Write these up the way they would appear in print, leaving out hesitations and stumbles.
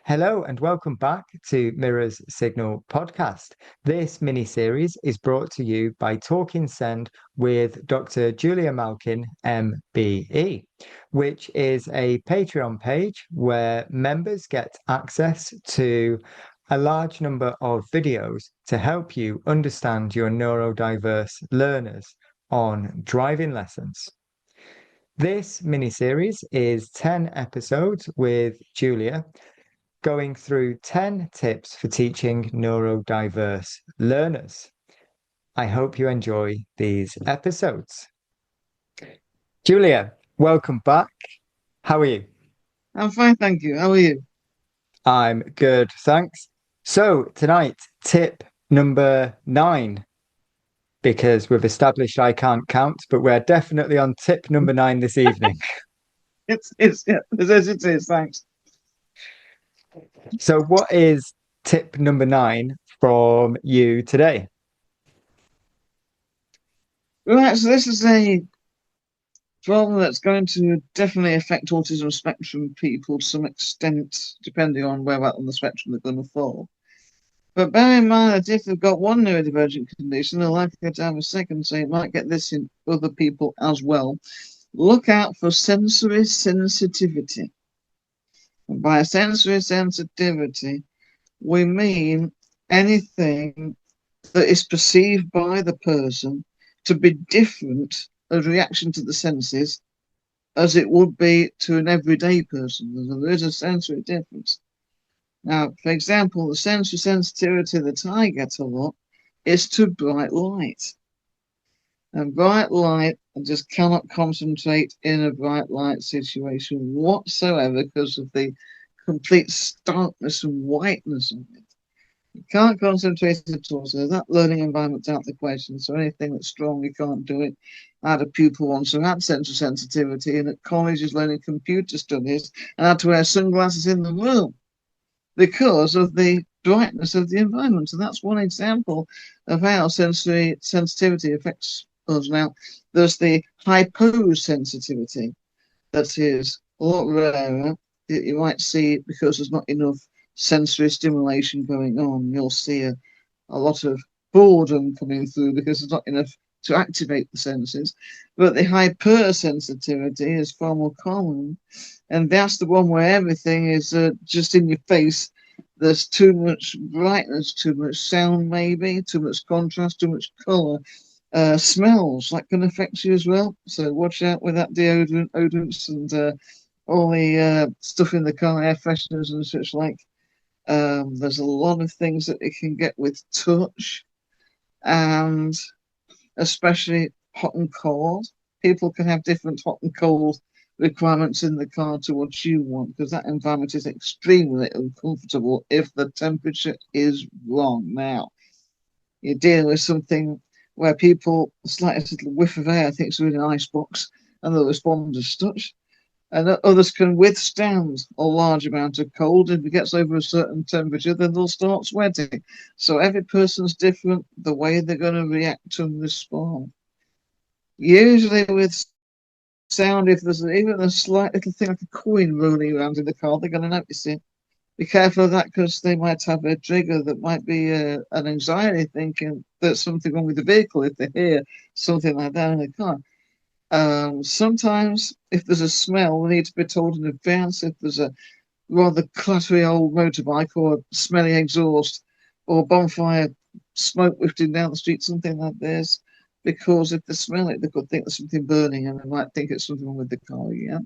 Hello and welcome back to Mirror's Signal podcast. This mini series is brought to you by Talking Send with Dr. Julia Malkin, MBE, which is a Patreon page where members get access to a large number of videos to help you understand your neurodiverse learners on driving lessons. This mini series is 10 episodes with Julia going through 10 tips for teaching neurodiverse learners. I hope you enjoy these episodes. Julia, welcome back. How are you? I'm fine, thank you. How are you? I'm good, thanks. So, tonight, tip number 9, because we've established I can't count, but we're definitely on tip number 9 this evening. It's as it is, thanks. So, what is tip number 9 from you today? Right, so this is a problem that's going to definitely affect autism spectrum people to some extent, depending on where out on the spectrum they're going to fall. But bear in mind that if they've got one neurodivergent condition, they're likely to have a second, so you might get this in other people as well. Look out for sensory sensitivity. And by sensory sensitivity, we mean anything that is perceived by the person to be different as reaction to the senses as it would be to an everyday person. There is a sensory difference. Now, for example, the sensory sensitivity that I get a lot is to bright light. And bright light, I just cannot concentrate in a bright light situation whatsoever because of the complete starkness and whiteness of it. You can't concentrate at all. So that learning environment's out of the question. So anything that's strong, you can't do it. I had a pupil once who had sensory sensitivity and at college is learning computer studies and had to wear sunglasses in the room because of the brightness of the environment. And that's one example of how sensory sensitivity affects us. Now, there's the hyposensitivity that is a lot rarer. You might see it because there's not enough sensory stimulation going on. You'll see a lot of boredom coming through because there's not enough to activate the senses. But the hypersensitivity is far more common. And that's the one where everything is just in your face. There's too much brightness, too much sound, maybe, too much contrast, too much colour. Smells that can affect you as well. So watch out with that deodorant, odorants, and all the stuff in the car, air fresheners and such like. There's a lot of things that it can get with touch, and especially hot and cold. People can have different hot and cold requirements in the car to what you want because that environment is extremely uncomfortable if the temperature is wrong. Now, you're dealing with something where people, slightest little whiff of air, thinks they're in an ice box and they'll respond as such. And others can withstand a large amount of cold. If it gets over a certain temperature, then they'll start sweating. So every person's different, the way they're going to react and respond. Usually with sound, if there's even a slight little thing like a coin rolling around in the car, they're going to notice it. Be careful of that because they might have a trigger that might be an anxiety thinking there's something wrong with the vehicle if they hear something like that in the car. Sometimes, if there's a smell, they need to be told in advance. If there's a rather cluttery old motorbike or a smelly exhaust or bonfire smoke wafting down the street, something like this, because if they smell it, they could think there's something burning and they might think it's something wrong with the car. Yeah.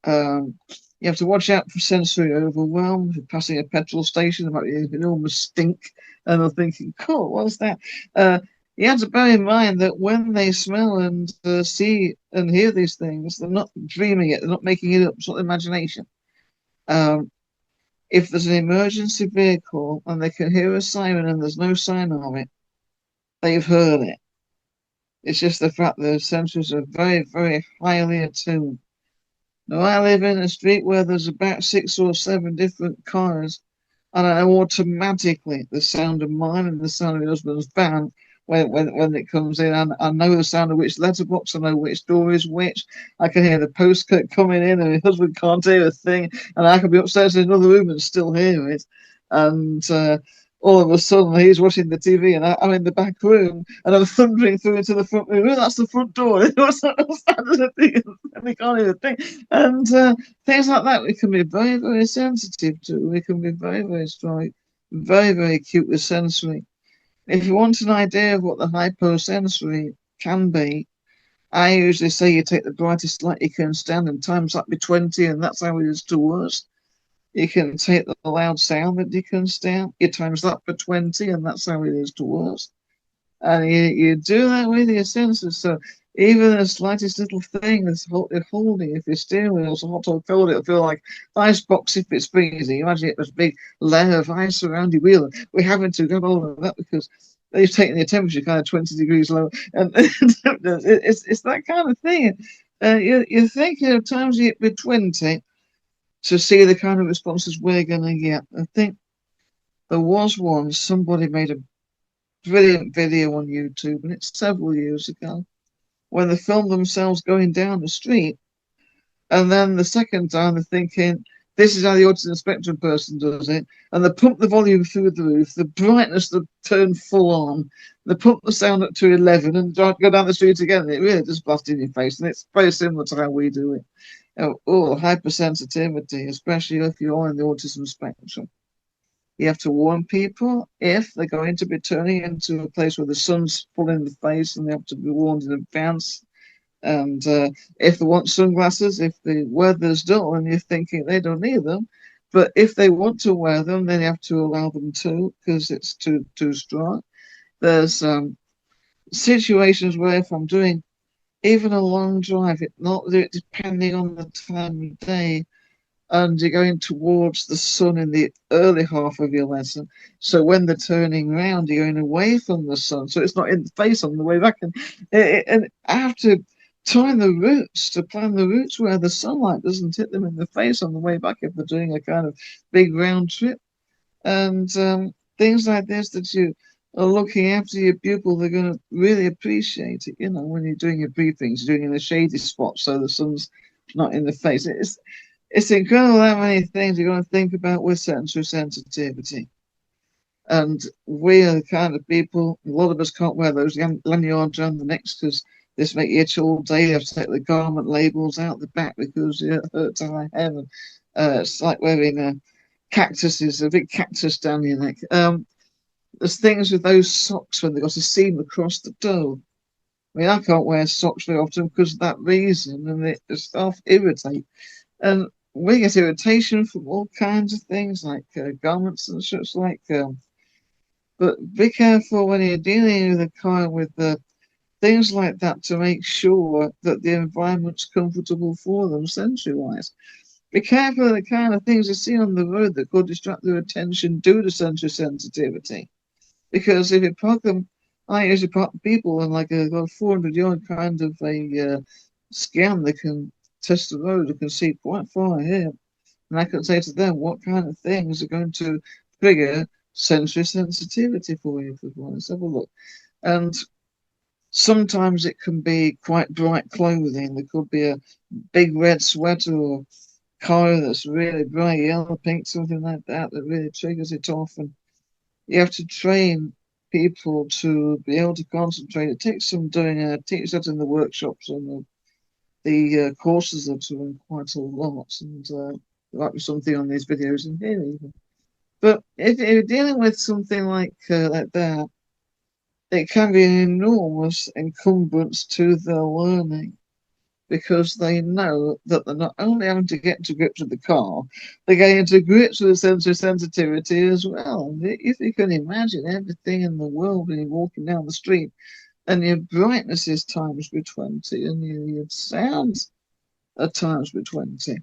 Um, you have to watch out for sensory overwhelm. If you're passing a petrol station, there might be an enormous stink, and they're thinking, "Cool, what's that?" You have to bear in mind that when they smell and see and hear these things, they're not dreaming it, they're not making it up, it's not imagination. Um, if there's an emergency vehicle and they can hear a siren and there's no sign of it, they've heard it. It's just the fact that the senses are very, very highly attuned. Now, I live in a street where there's about 6 or 7 different cars, and I know automatically the sound of mine and the sound of my husband's van when it comes in. I know the sound of which letterbox, I know which door is which. I can hear the postcode coming in, and my husband can't hear a thing, and I can be upstairs in another room and still hear it. And all of a sudden, he's watching the TV, and I'm in the back room, and I'm thundering through into the front room. Oh, that's the front door. And we can't hear a thing. And things like that, we can be very, very sensitive to. We can be very, very strong, very, very acute with sensory. If you want an idea of what the hyposensory can be, I usually say you take the brightest light you can stand and times that by 20, and that's how it is to worst. You can take the loud sound that you can stand, you times that by 20, and that's how it is to worst. And you do that with your senses. So even the slightest little thing that's holding, if your steering wheel's hot or cold, it'll feel like ice box if it's freezing. Imagine it was a big layer of ice around your wheel. We're having to get all of that because they've taken the temperature kind of 20 degrees lower. And it's that kind of thing. You think of times it with 20 to see the kind of responses we're going to get. I think there was one, somebody made a brilliant video on YouTube, and it's several years ago, when they filmed themselves going down the street. And then the second time they're thinking, this is how the autism spectrum person does it. And they pump the volume through the roof, the brightness they turn full on, they pump the sound up to 11 and go down the street again. And it really just blasts in your face. And it's very similar to how we do it. Hypersensitivity, especially if you're on the autism spectrum. You have to warn people if they're going to be turning into a place where the sun's full in the face, and they have to be warned in advance. And if they want sunglasses, if the weather's dull and you're thinking they don't need them, but if they want to wear them, then you have to allow them to, because it's too strong. There's situations where if I'm doing even a long drive, depending on the time of day, and you're going towards the sun in the early half of your lesson. So when they're turning around, you're going away from the sun. So it's not in the face on the way back. And I have to time the routes to plan the routes where the sunlight doesn't hit them in the face on the way back if they're doing a kind of big round trip. And things like this that you are looking after your pupil, they're going to really appreciate it. When you're doing your briefings, you're doing it in the shady spot so the sun's not in the face. It's incredible how many things you're going to think about with sensory sensitivity. And we are the kind of people, a lot of us can't wear those lanyards around the necks because this make you itch all day. You have to take the garment labels out the back because it hurts high heaven. It's like wearing cactuses, a big cactus down your neck. There's things with those socks when they've got a seam across the toe. I mean, I can't wear socks very often because of that reason, and it self irritate. And we get irritation from all kinds of things like garments and such like. But be careful when you're dealing with a car with things like that to make sure that the environment's comfortable for them sensory-wise. Be careful of the kind of things you see on the road that could distract their attention due to sensory sensitivity. Because if you park them, I usually park people in like a 400-yard kind of a scan. They can test the road, they can see quite far ahead. And I can say to them what kind of things are going to trigger sensory sensitivity for you. Let's have a look. And sometimes it can be quite bright clothing. There could be a big red sweater or car that's really bright yellow, pink, something like that really triggers it off. And you have to train people to be able to concentrate. It takes some doing. I teach that in the workshops and the courses are doing quite a lot, and there might be something on these videos in here even. But if you're dealing with something like that, it can be an enormous encumbrance to their learning because they know that they're not only having to get to grips with the car, they're getting to grips with sensory sensitivity as well. If you can imagine everything in the world when you're walking down the street, and your brightness is times by 20, and your sound at times by 20.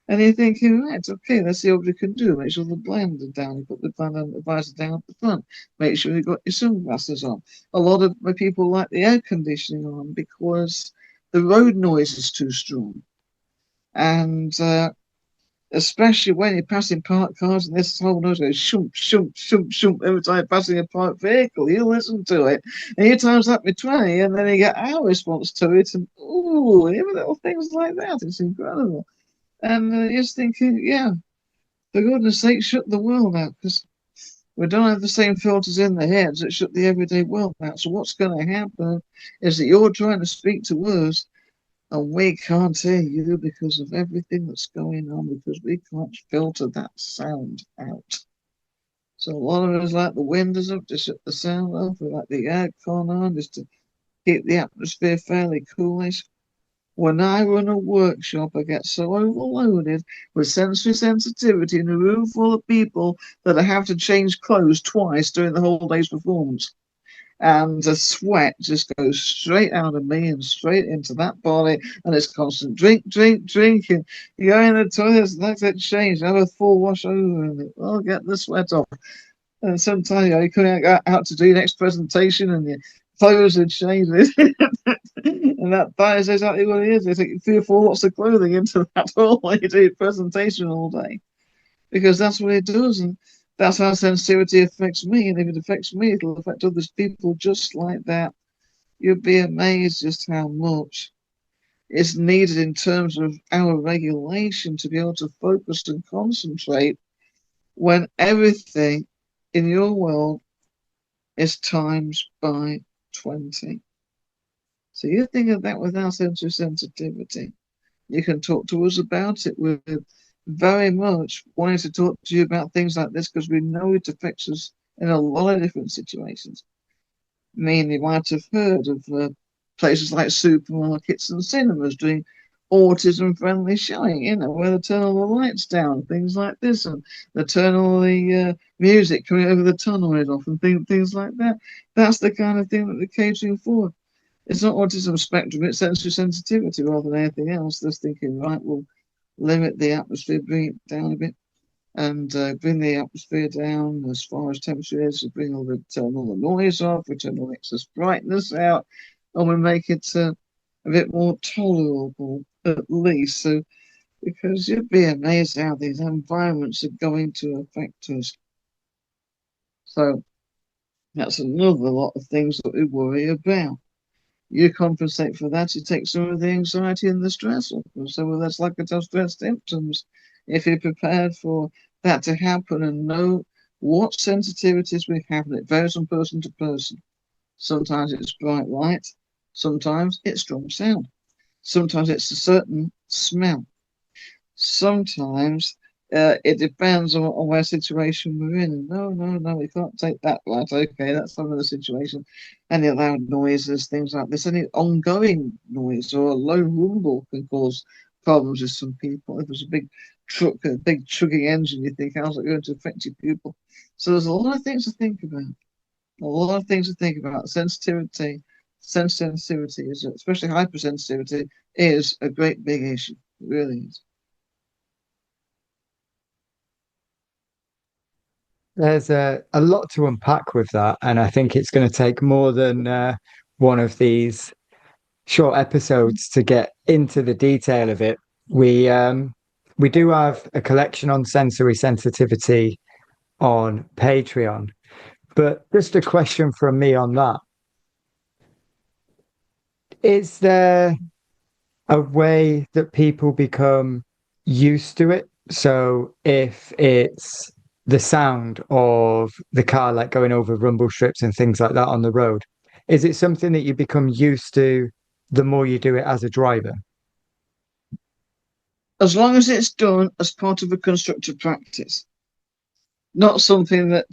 And you're thinking, right, okay, let's see what we can do. Make sure the blind are down. You put the blind visor down at the front. Make sure you've got your sunglasses on. A lot of my people like the air conditioning on because the road noise is too strong. And especially when you're passing parked cars and this whole noise goes shump, shump, shump, shump every time you're passing a parked vehicle. You listen to it and you times that by 20 and then you get our response to it. And, ooh, even little things like that. It's incredible. And you're just thinking, yeah, for goodness sake, shut the world out because we don't have the same filters in the heads that shut the everyday world out. So what's going to happen is that you're trying to speak to us and we can't hear you because of everything that's going on, because we can't filter that sound out. So a lot of us like the windows up to shut the sound off. We like the aircon on just to keep the atmosphere fairly coolish. When I run a workshop, I get so overloaded with sensory sensitivity in a room full of people that I have to change clothes twice during the whole day's performance. And the sweat just goes straight out of me and straight into that body, and it's constant drink, drink, drink. And you go in the toilet, let it change, have a full wash over, and I'll get the sweat off. And sometimes you're coming out to do your next presentation, and your clothes are changing. And that is exactly what it is. They take 3 or 4 lots of clothing into that hall while you do your presentation all day, because that's what it does. And that's how sensitivity affects me. And if it affects me, it'll affect other people just like that. You'd be amazed just how much is needed in terms of our regulation to be able to focus and concentrate when everything in your world is times by 20. So you think of that with our sensory sensitivity. You can talk to us about it. We're very much wanting to talk to you about things like this because we know it affects us in a lot of different situations. I mean, you might have heard of places like supermarkets and cinemas doing autism-friendly showing, where they turn all the lights down, things like this, and they turn all the music coming over the tunnel off, and things like that. That's the kind of thing that they're catering for. It's not autism spectrum, it's sensory sensitivity rather than anything else. They're thinking, right, we'll limit the atmosphere, bring it down a bit, and bring the atmosphere down as far as temperature is, turn all the noise off, we turn all the excess brightness out, and we make it a bit more tolerable at least. So, because you'd be amazed how these environments are going to affect us. So that's another lot of things that we worry about. You compensate for that, you take some of the anxiety and the stress off. So that's like it's stress symptoms. If you're prepared for that to happen and know what sensitivities we have, and it varies from person to person. Sometimes it's bright light, sometimes it's strong sound, sometimes it's a certain smell, sometimes it depends on where situation we're in. No, we can't take that light. Okay, that's another situation. Any loud noises, things like this, any ongoing noise or a low rumble can cause problems with some people. If there's a big truck, a big chugging engine, you think, how's it going to affect your pupil? So there's a lot of things to think about. A lot of things to think about. Sensitivity, is, especially hypersensitivity, is a great big issue. It really is. There's a lot to unpack with that, and I think it's going to take more than one of these short episodes to get into the detail of it. We do have a collection on sensory sensitivity on Patreon, but just a question from me on that. Is there a way that people become used to it? So if it's the sound of the car like going over rumble strips and things like that on the road, is it something that you become used to the more you do it as a driver? As long as it's done as part of a constructive practice, not something that,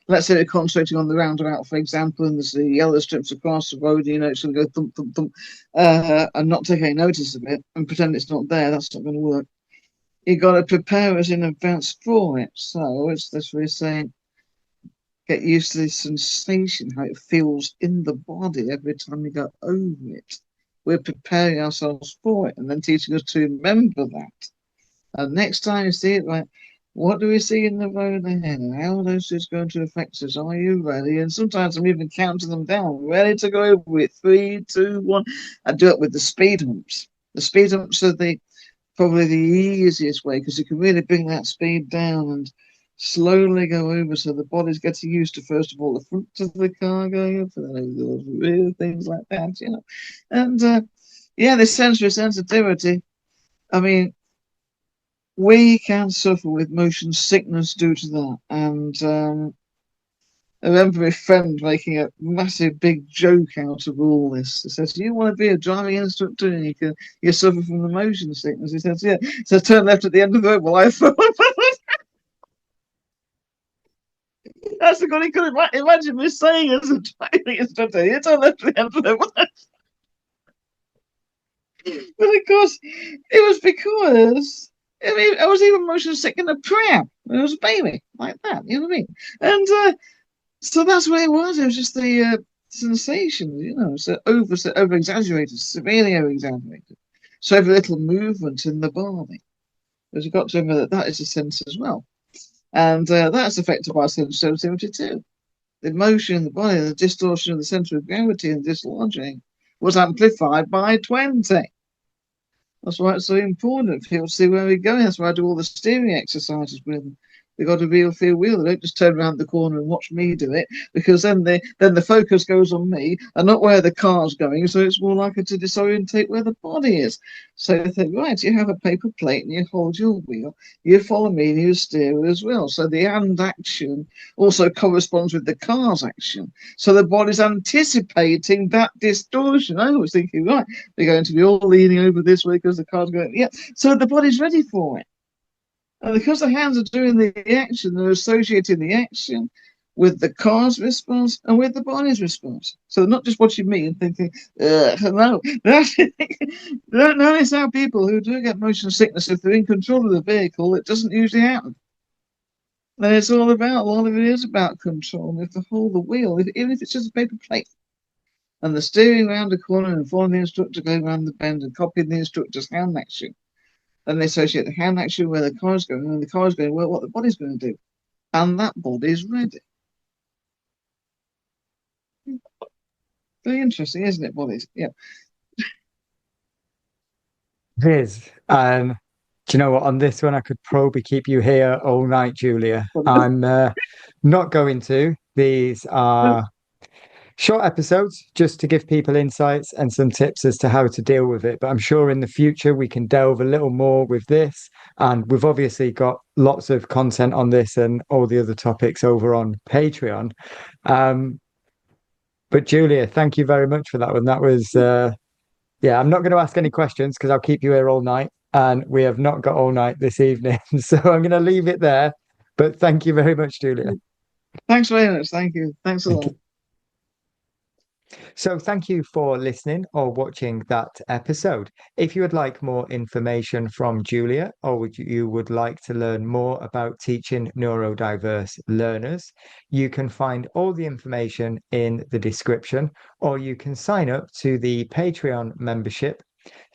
let's say, we're concentrating on the roundabout, for example, and there's the yellow strips across the road, it's going to go thump, thump, thump, and not take any notice of it and pretend it's not there. That's not going to work. You've got to prepare us in advance for it. So it's this we're saying, get used to the sensation, how it feels in the body every time you go over it. We're preparing ourselves for it and then teaching us to remember that. And next time you see it, like, what do we see in the road ahead? And how are those just going to affect us? Are you ready? And sometimes I'm even counting them down, ready to go over it. 3, 2, 1. I do it with the speed humps. The speed humps are the probably the easiest way because you can really bring that speed down and slowly go over so the body's getting used to, first of all, the front of the car going up and then over the rear, things like that, you know. And yeah, this sensory sensitivity, I mean, we can suffer with motion sickness due to that. And I remember my friend making a massive big joke out of all this. He says, "You want to be a driving instructor and you suffer from the motion sickness?" He says, "Yeah." So turn left at the end of the road. Well, I thought that's the good he could imagine me saying as a driving instructor. You turn left at the end of the road. But of course, it was because I mean I was even motion sick in a pram when I was a baby, like that. You know what I mean? And so that's what it was. It was just the sensation, you know, so over exaggerated, severely over exaggerated. So every little movement in the body, because you've got to remember that that is a sense as well, and that's affected by sensitivity too. The motion in the body, the distortion of the center of gravity and dislodging was amplified by 20. That's why it's so important for people to see where we're going. That's why I do all the steering exercises with them. They've got a real feel wheel. They don't just turn around the corner and watch me do it, because then the focus goes on me and not where the car's going. So it's more likely to disorientate where the body is. So they think, right, you have a paper plate and you hold your wheel. You follow me and you steer as well. So the hand action also corresponds with the car's action. So the body's anticipating that distortion. I was thinking, right, they're going to be all leaning over this way because the car's going, yeah. So the body's ready for it. And because the hands are doing the action, they're associating the action with the car's response and with the body's response. So not just watching me and thinking, no. Notice how people who do get motion sickness, if they're in control of the vehicle, it doesn't usually happen. And it's all about, a lot of it is about control. If they hold the wheel, even if it's just a paper plate, and the steering around a corner and following the instructor going around the bend and copying the instructor's hand action. Then they associate the hand action where the car's going, and the car's going well, what the body's going to do. And that body's ready. Very interesting, isn't it, bodies? Yeah. It is. Do you know what? On this one, I could probably keep you here all night, Julia. I'm not going to. These are short episodes just to give people insights and some tips as to how to deal with it. But I'm sure in the future we can delve a little more with this. And we've obviously got lots of content on this and all the other topics over on Patreon. But Julia, thank you very much for that one. That was, yeah, I'm not going to ask any questions because I'll keep you here all night. And we have not got all night this evening. So I'm going to leave it there. But thank you very much, Julia. Thanks very much. Thank you. Thanks a lot. So thank you for listening or watching that episode. If you would like more information from Julia, or you would like to learn more about teaching neurodiverse learners, you can find all the information in the description, or you can sign up to the Patreon membership.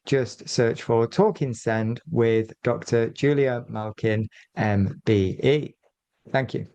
Just search for Talking Send with Dr. Julia Malkin, MBE. Thank you.